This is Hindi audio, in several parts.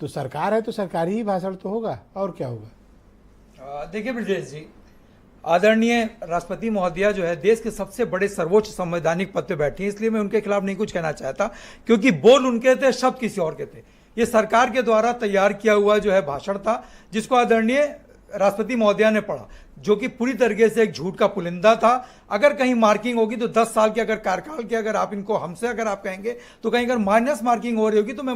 तो सरकार है तो सरकारी ही भाषण तो होगा, और क्या होगा। देखिए ब्रजेश जी, आदरणीय राष्ट्रपति महोदया जो है देश के सबसे बड़े सर्वोच्च संवैधानिक पद पे बैठी हैं, इसलिए मैं उनके खिलाफ नहीं कुछ कहना चाहता, क्योंकि बोल उनके थे, शब्द किसी और के थे। ये सरकार के द्वारा तैयार किया हुआ जो है भाषण था, जिसको आदरणीय राष्ट्रपति महोदया ने पढ़ा, जो कि पूरी तरीके से एक झूठ का पुलिंदा था। अगर कहीं मार्किंग होगी तो 10 साल के अगर कार्यकाल के अगर आप इनको हमसे अगर आप कहेंगे तो कहीं अगर माइनस मार्किंग हो रही होगी तो मैं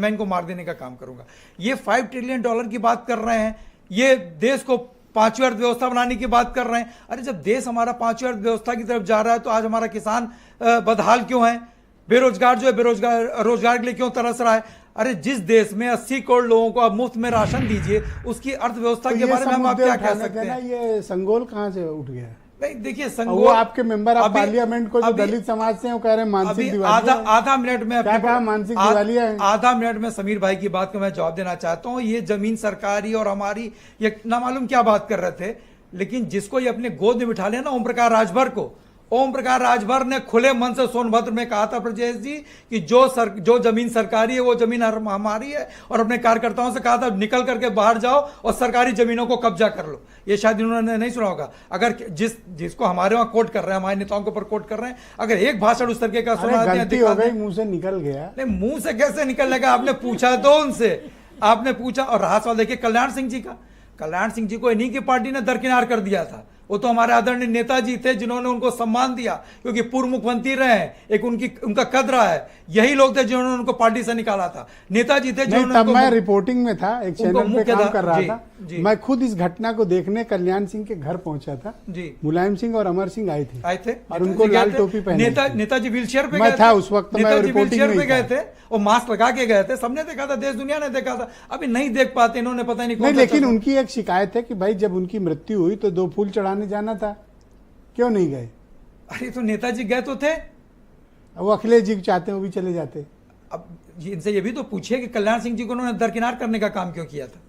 इनको मार देने का काम करूंगा। ये $5 ट्रिलियन की बात कर रहे हैं, ये देश को 5वीं अर्थव्यवस्था बनाने की बात कर रहे हैं। अरे जब देश हमारा 5वीं अर्थव्यवस्था की तरफ जा रहा है तो आज हमारा किसान बदहाल क्यों है? बेरोजगार जो है रोजगार के लिए क्यों तरस रहा है? अरे जिस देश में 80 करोड़ लोगों को आप मुफ्त में राशन दीजिए, उसकी अर्थव्यवस्था के बारे में हम आप क्या कह सकते हैं? ये संगोल कहां से उठ गया? नहीं देखिए, वो आपके मेंबर ऑफ पार्लियामेंट को जो दलित समाज से वो कह रहे हैं मानसिक दिवालिया। आधा मिनट में क्या कहा? मानसिक दिवालिया है। आधा मिनट में समीर भाई की बात को मैं जवाब देना चाहता हूं। ये जमीन सरकारी और हमारी, ये ना मालूम क्या बात कर रहे थे, लेकिन जिसको ये अपने गोद में बिठा लिया ना, ओम प्रकाश राजभर को, ओम प्रकाश राजभर ने खुले मन से सोनभद्र में कहा था ब्रजेश जी कि जो जमीन सरकारी है वो जमीन हमारी है, और अपने कार्यकर्ताओं से कहा था निकल करके बाहर जाओ और सरकारी जमीनों को कब्जा कर लो। ये शायद इन्होंने नहीं सुना होगा। अगर जिसको हमारे वहां कोट कर रहे हैं, हमारे नेताओं के ऊपर कोट कर रहे हैं, अगर एक भाषण उस तरीके का सुना गलती हो गई, मुंह से निकल गया। नहीं, मुंह से कैसे निकल लगा? आपने पूछा तो उनसे, आपने पूछा। और रहा सवाल देखिए कल्याण सिंह जी का, कल्याण सिंह जी को इन्हीं की पार्टी ने दरकिनार कर दिया था। वो तो हमारे आदरणीय नेताजी थे जिन्होंने उनको सम्मान दिया, क्योंकि पूर्व मुख्यमंत्री रहे हैं, एक उनका कद रहा है। यही लोग थे जिन्होंने उनको पार्टी से निकाला था, नेताजी थे जिन्होंने। तब मैं रिपोर्टिंग में था, एक चैनल पे काम कर रहा था। मैं खुद इस घटना को देखने कल्याण सिंह के घर पहुंचा था जी। मुलायम सिंह और अमर सिंह आए थे और उनको लाल टोपी पहने। नेताजी व्हीलचेयर पे मैं था उस वक्त, मैं व्हीलचेयर पे गए थे और मास्क लगा के गए थे। सबने देखा था, देश दुनिया ने देखा था। अभी नहीं देख पाते इन्होंने, पता नहीं। लेकिन उनकी एक शिकायत है कि भाई जब उनकी मृत्यु हुई तो 2 फूल चढ़ाने जाना था, क्यों नहीं गए? अरे तो नेताजी गए तो थे, वो अखिलेश जी चाहते हैं वो भी चले जाते। अब इनसे ये भी तो पूछिए कि कल्याण सिंह जी को उन्होंने दरकिनार करने का काम क्यों किया था?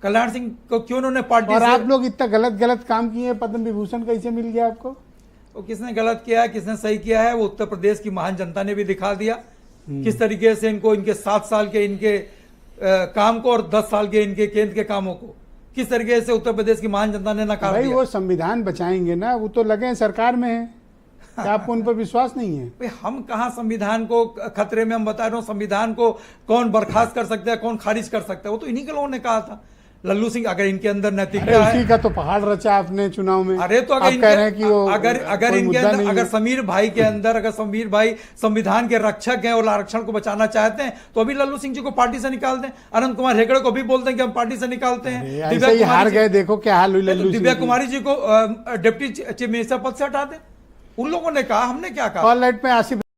कल्याण सिंह को क्यों उन्होंने पार्टी और आप लोग इतना गलत काम किए, पद्म विभूषण कैसे मिल गया आपको? तो किसने गलत किया है, किसने सही किया है, वो उत्तर प्रदेश की महान जनता ने भी दिखा दिया। किस तरीके से इनको, इनके 7 साल के इनके काम को और 10 साल के इनके केंद्र के कामों को किस तरीके से उत्तर प्रदेश की महान जनता ने नकार दिया। वो संविधान बचाएंगे ना, वो तो लगे सरकार में है। क्या आपको उन पर विश्वास नहीं है? भाई हम कहां संविधान को खतरे में, हम बता रहे हो संविधान को कौन बर्खास्त कर सकता है, कौन खारिज कर सकता है, वो तो इन्हीं के लोगों ने कहा था। लल्लू सिंह, अगर इनके अंदर नैतिकता है, उसी का तो पहाड़ रचा आपने चुनाव में। अरे तो अगर कह रहे हैं कि वो अगर इनके अंदर, अगर समीर भाई के अंदर, अगर समीर भाई संविधान के रक्षक हैं और आरक्षण को बचाना चाहते हैं तो अभी लल्लू सिंह जी को पार्टी से निकाल दें। अनंत कुमार हेगड़े को भी बोल दें कि हम पार्टी से निकालते हैं। दिव्या हार गए, देखो क्या हाल हुई लल्लू। दिव्या कुमारी जी को डिप्टी चीफ मिनिस्टर पद से हटा दें। उन लोगों ने कहा, हमने क्या कहा? ऑल राइट में आसिफ